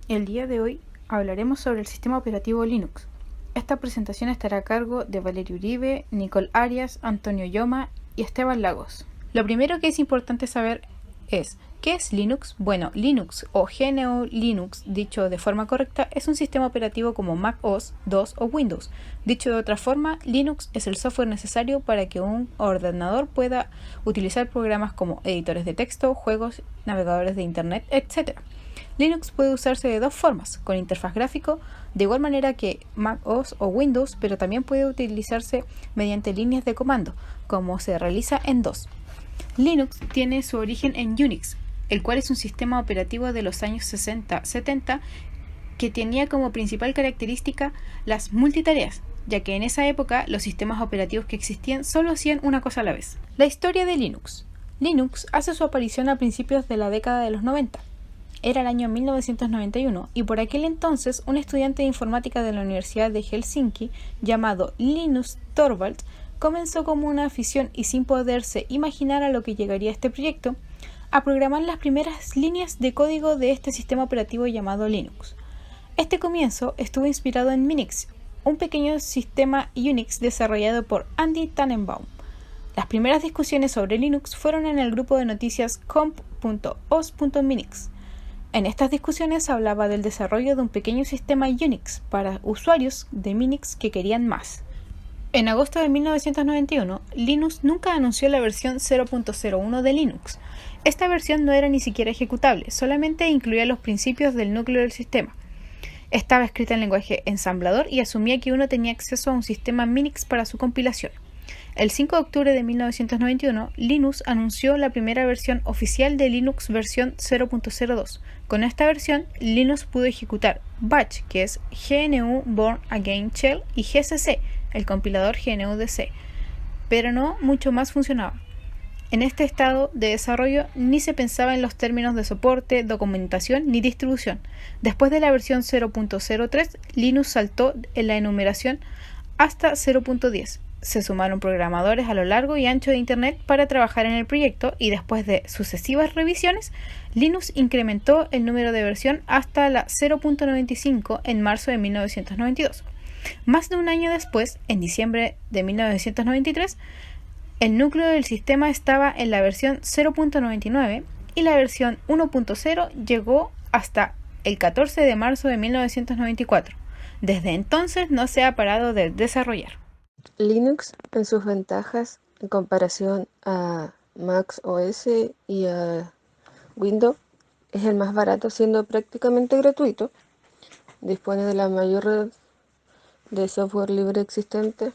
El día de hoy hablaremos sobre el sistema operativo Linux. Esta presentación estará a cargo de Valerio Uribe, Nicole Arias, Antonio Yoma y Esteban Lagos. Lo primero que es importante saber es, ¿qué es Linux? Bueno, Linux o GNU Linux, dicho de forma correcta, es un sistema operativo como Mac OS, DOS o Windows. Dicho de otra forma, Linux es el software necesario para que un ordenador pueda utilizar programas como editores de texto, juegos, navegadores de Internet, etc. Linux puede usarse de dos formas, con interfaz gráfico, de igual manera que Mac OS o Windows, pero también puede utilizarse mediante líneas de comando, como se realiza en DOS. Linux tiene su origen en Unix, el cual es un sistema operativo de los años 60-70 que tenía como principal característica las multitareas, ya que en esa época los sistemas operativos que existían solo hacían una cosa a la vez. La historia de Linux. Linux hace su aparición a principios de la década de los 90. Era el año 1991 y por aquel entonces un estudiante de informática de la Universidad de Helsinki llamado Linus Torvalds comenzó como una afición y sin poderse imaginar a lo que llegaría este proyecto, a programar las primeras líneas de código de este sistema operativo llamado Linux. Este comienzo estuvo inspirado en Minix, un pequeño sistema Unix desarrollado por Andy Tannenbaum. Las primeras discusiones sobre Linux fueron en el grupo de noticias comp.os.minix. En estas discusiones se hablaba del desarrollo de un pequeño sistema Unix para usuarios de Minix que querían más. En agosto de 1991, Linux nunca anunció la versión 0.01 de Linux. Esta versión no era ni siquiera ejecutable, solamente incluía los principios del núcleo del sistema. Estaba escrita en lenguaje ensamblador y asumía que uno tenía acceso a un sistema Minix para su compilación. El 5 de octubre de 1991, Linux anunció la primera versión oficial de Linux versión 0.02. Con esta versión, Linux pudo ejecutar Bash, que es GNU Bourne Again Shell, y GCC, el compilador GNU de C, pero no mucho más funcionaba. En este estado de desarrollo ni se pensaba en los términos de soporte, documentación ni distribución. Después de la versión 0.03, Linux saltó en la enumeración hasta 0.10. Se sumaron programadores a lo largo y ancho de Internet para trabajar en el proyecto y después de sucesivas revisiones, Linux incrementó el número de versión hasta la 0.95 en marzo de 1992. Más de un año después, en diciembre de 1993, el núcleo del sistema estaba en la versión 0.99 y la versión 1.0 llegó hasta el 14 de marzo de 1994. Desde entonces no se ha parado de desarrollar. Linux, en sus ventajas en comparación a Mac OS y a Windows, es el más barato, siendo prácticamente gratuito. Dispone de la mayor red de software libre existente.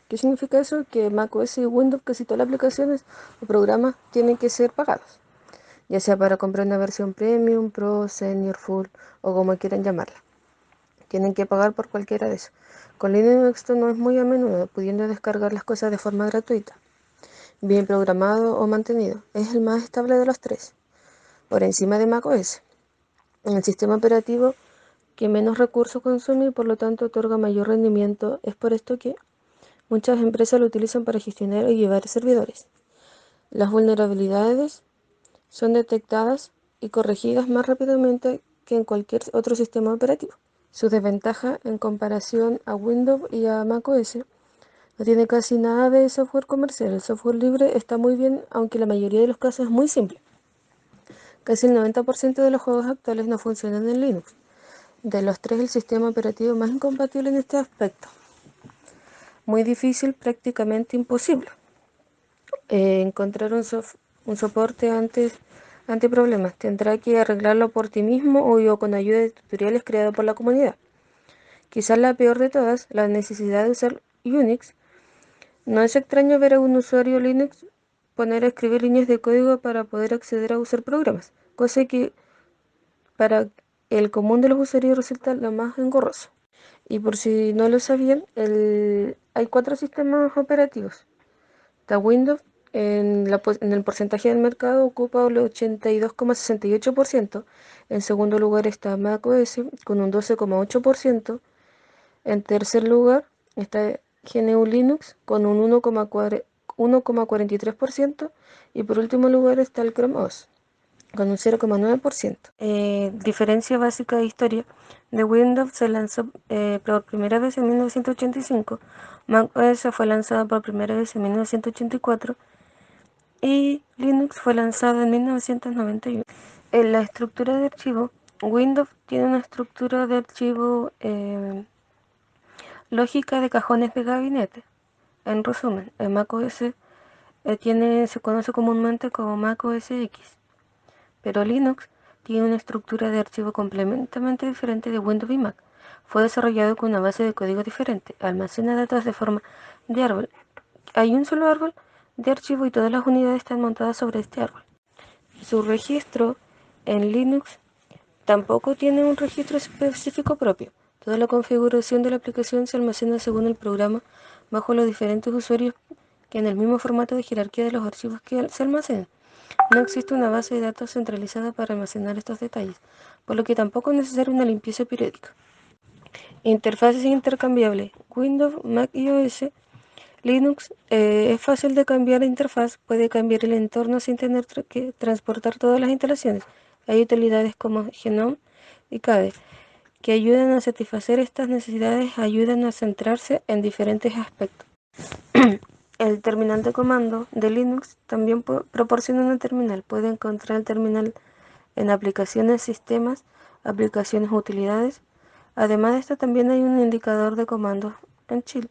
¿Qué significa eso? Que Mac OS y Windows, casi todas las aplicaciones o programas tienen que ser pagados, ya sea para comprar una versión Premium, Pro, Senior, Full o como quieran llamarla. Tienen que pagar por cualquiera de esos. Con Linux esto no es muy a menudo, pudiendo descargar las cosas de forma gratuita. Bien programado o mantenido, es el más estable de los tres, por encima de macOS. El sistema operativo que menos recursos consume y por lo tanto otorga mayor rendimiento. Es por esto que muchas empresas lo utilizan para gestionar y llevar servidores. Las vulnerabilidades son detectadas y corregidas más rápidamente que en cualquier otro sistema operativo. Su desventaja en comparación a Windows y a macOS: no tiene casi nada de software comercial. El software libre está muy bien, aunque la mayoría de los casos es muy simple. Casi el 90% de los juegos actuales no funcionan en Linux. De los tres, el sistema operativo más incompatible en este aspecto. Muy difícil, prácticamente imposible. Encontrar un soporte ante problemas. Tendrá que arreglarlo por ti mismo o con ayuda de tutoriales creados por la comunidad. Quizás la peor de todas, la necesidad de usar Unix. No es extraño ver a un usuario Linux poner a escribir líneas de código para poder acceder a usar programas, cosa que para el común de los usuarios resulta lo más engorroso. Y por si no lo sabían, hay 4 sistemas operativos. Está Windows, en el porcentaje del mercado ocupa el 82,68%. En segundo lugar está Mac OS con un 12,8%. En tercer lugar está GNU Linux con un 1,43%. Y por último lugar está el Chrome OS. con un 0,9%. Diferencia básica de historia. De Windows se lanzó por primera vez en 1985, Mac OS fue lanzado por primera vez en 1984 y Linux fue lanzado en 1991. En la estructura de archivo, Windows tiene una estructura de archivo lógica de cajones de gabinete. En resumen, el Mac OS se conoce comúnmente como Mac OS X, pero Linux tiene una estructura de archivo completamente diferente de Windows y Mac. Fue desarrollado con una base de código diferente, almacena datos de forma de árbol. Hay un solo árbol de archivo y todas las unidades están montadas sobre este árbol. Su registro en Linux tampoco tiene un registro específico propio. Toda la configuración de la aplicación se almacena según el programa bajo los diferentes usuarios que en el mismo formato de jerarquía de los archivos que se almacenan. No existe una base de datos centralizada para almacenar estos detalles, por lo que tampoco es necesaria una limpieza periódica. Interfaces intercambiables. Windows, Mac y OS. Linux es fácil de cambiar la interfaz, puede cambiar el entorno sin tener que transportar todas las instalaciones. Hay utilidades como Genome y KDE que ayudan a satisfacer estas necesidades, ayudan a centrarse en diferentes aspectos. El terminal de comando de Linux también proporciona una terminal. Puede encontrar el terminal en aplicaciones, sistemas, aplicaciones, utilidades. Además de esto, también hay un indicador de comandos en Shell.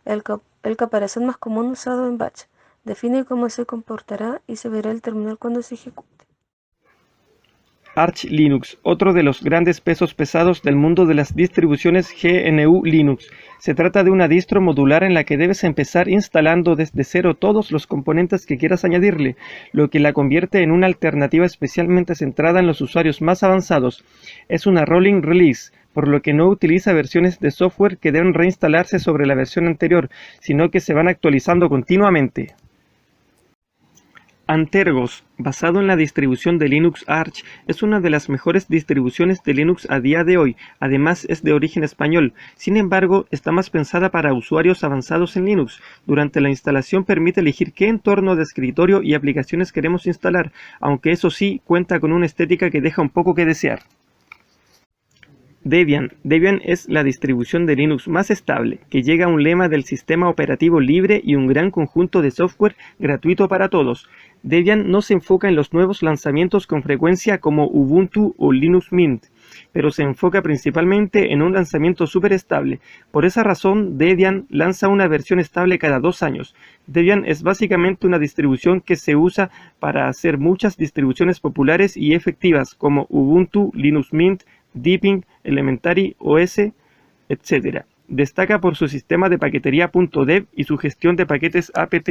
El caparazón más común usado en Batch. Define cómo se comportará y se verá el terminal cuando se ejecute. Arch Linux, otro de los grandes pesos pesados del mundo de las distribuciones GNU Linux. Se trata de una distro modular en la que debes empezar instalando desde cero todos los componentes que quieras añadirle, lo que la convierte en una alternativa especialmente centrada en los usuarios más avanzados. Es una rolling release, por lo que no utiliza versiones de software que deben reinstalarse sobre la versión anterior, sino que se van actualizando continuamente. Antergos, basado en la distribución de Linux Arch, es una de las mejores distribuciones de Linux a día de hoy. Además es de origen español. Sin embargo, está más pensada para usuarios avanzados en Linux. Durante la instalación permite elegir qué entorno de escritorio y aplicaciones queremos instalar, aunque eso sí cuenta con una estética que deja un poco que desear. Debian. Debian es la distribución de Linux más estable, que llega a un lema del sistema operativo libre y un gran conjunto de software gratuito para todos. Debian no se enfoca en los nuevos lanzamientos con frecuencia como Ubuntu o Linux Mint, pero se enfoca principalmente en un lanzamiento súper estable. Por esa razón, Debian lanza una versión estable cada 2 años. Debian es básicamente una distribución que se usa para hacer muchas distribuciones populares y efectivas como Ubuntu, Linux Mint, Deepin, Elementary OS, etc. Destaca por su sistema de paquetería .dev y su gestión de paquetes apt.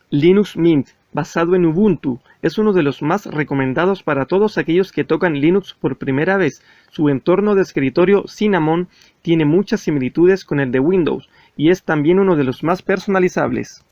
Linux Mint, basado en Ubuntu, es uno de los más recomendados para todos aquellos que tocan Linux por primera vez. Su entorno de escritorio Cinnamon tiene muchas similitudes con el de Windows y es también uno de los más personalizables.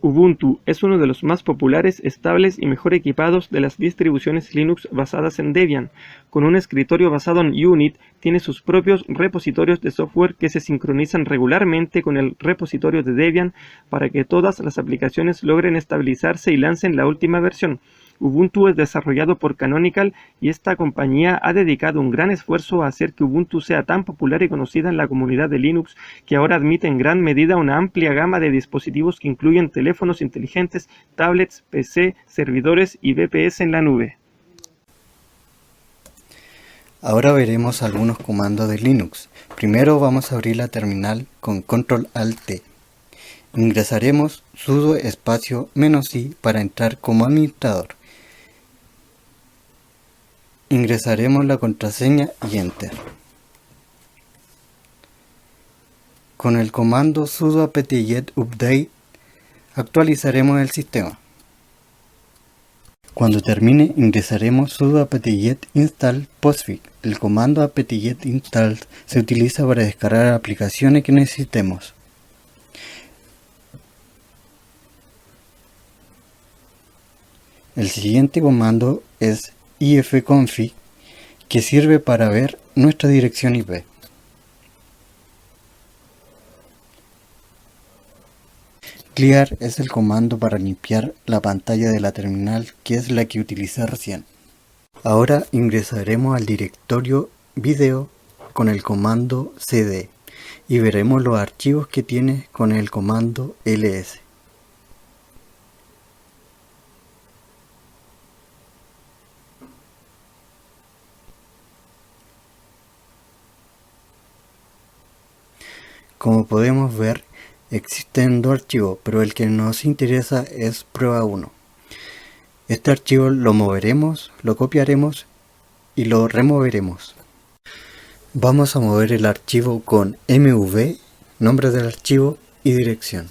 Ubuntu es uno de los más populares, estables y mejor equipados de las distribuciones Linux basadas en Debian. Con un escritorio basado en Unit, tiene sus propios repositorios de software que se sincronizan regularmente con el repositorio de Debian para que todas las aplicaciones logren estabilizarse y lancen la última versión. Ubuntu es desarrollado por Canonical y esta compañía ha dedicado un gran esfuerzo a hacer que Ubuntu sea tan popular y conocida en la comunidad de Linux que ahora admite en gran medida una amplia gama de dispositivos que incluyen teléfonos inteligentes, tablets, PC, servidores y VPS en la nube. Ahora veremos algunos comandos de Linux. Primero vamos a abrir la terminal con Control-Alt-T. Ingresaremos sudo espacio "-i" para entrar como administrador. Ingresaremos la contraseña y Enter. Con el comando sudo apt-get update actualizaremos el sistema. Cuando termine, ingresaremos sudo apt-get install postfix. El comando apt-get install se utiliza para descargar aplicaciones que necesitemos. El siguiente comando es ifconfig, que sirve para ver nuestra dirección IP. Clear es el comando para limpiar la pantalla de la terminal, que es la que utilicé recién. Ahora ingresaremos al directorio video con el comando cd y veremos los archivos que tiene con el comando ls. Como podemos ver, existen dos archivos, pero el que nos interesa es prueba 1. Este archivo lo moveremos, lo copiaremos y lo removeremos. Vamos a mover el archivo con mv, nombre del archivo y dirección.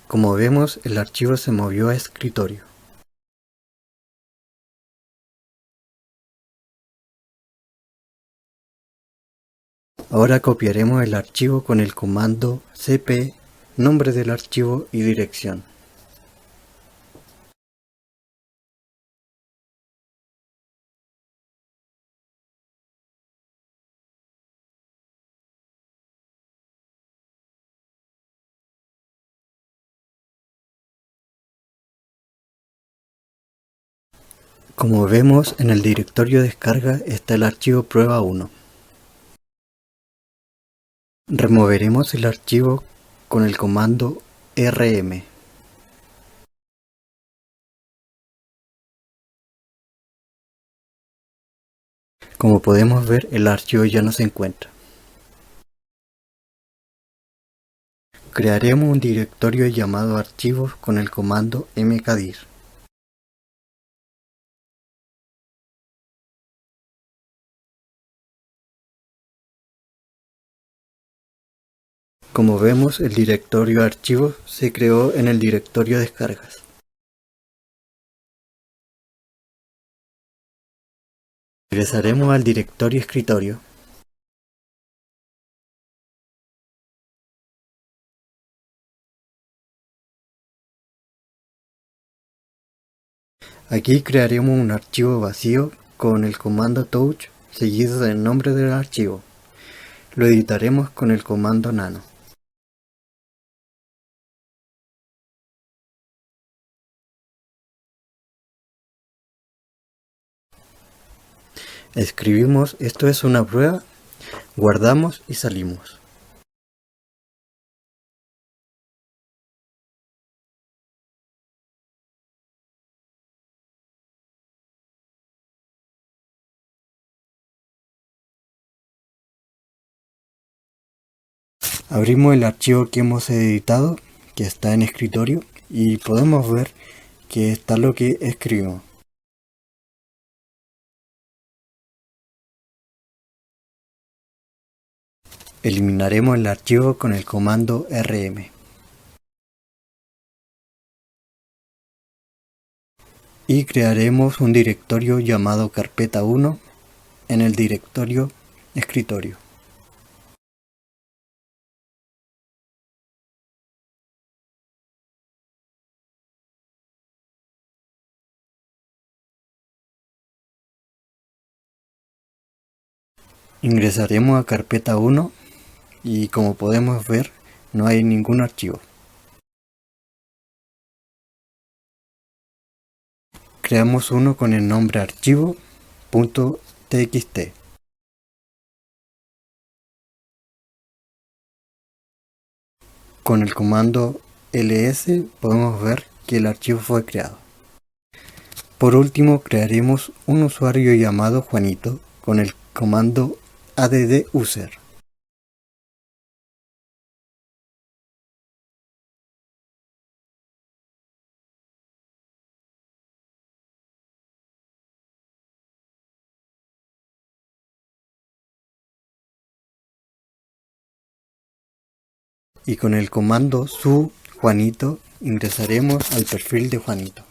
Como vemos, el archivo se movió a escritorio. Ahora copiaremos el archivo con el comando cp, nombre del archivo y dirección. Como vemos, en el directorio descarga está el archivo prueba 1. Removeremos el archivo con el comando rm. Como podemos ver, el archivo ya no se encuentra. Crearemos un directorio llamado archivos con el comando mkdir. Como vemos, el directorio archivos se creó en el directorio descargas. Regresaremos al directorio escritorio. Aquí crearemos un archivo vacío con el comando touch seguido del nombre del archivo. Lo editaremos con el comando nano. Escribimos "esto es una prueba", guardamos y salimos. Abrimos el archivo que hemos editado, que está en escritorio, y podemos ver que está lo que escribimos. Eliminaremos el archivo con el comando rm. Y crearemos un directorio llamado carpeta 1 en el directorio escritorio. Ingresaremos a carpeta 1 y como podemos ver no hay ningún archivo. Creamos uno con el nombre archivo.txt. Con el comando ls podemos ver que el archivo fue creado. Por último, crearemos un usuario llamado Juanito con el comando adduser. Y con el comando su Juanito ingresaremos al perfil de Juanito.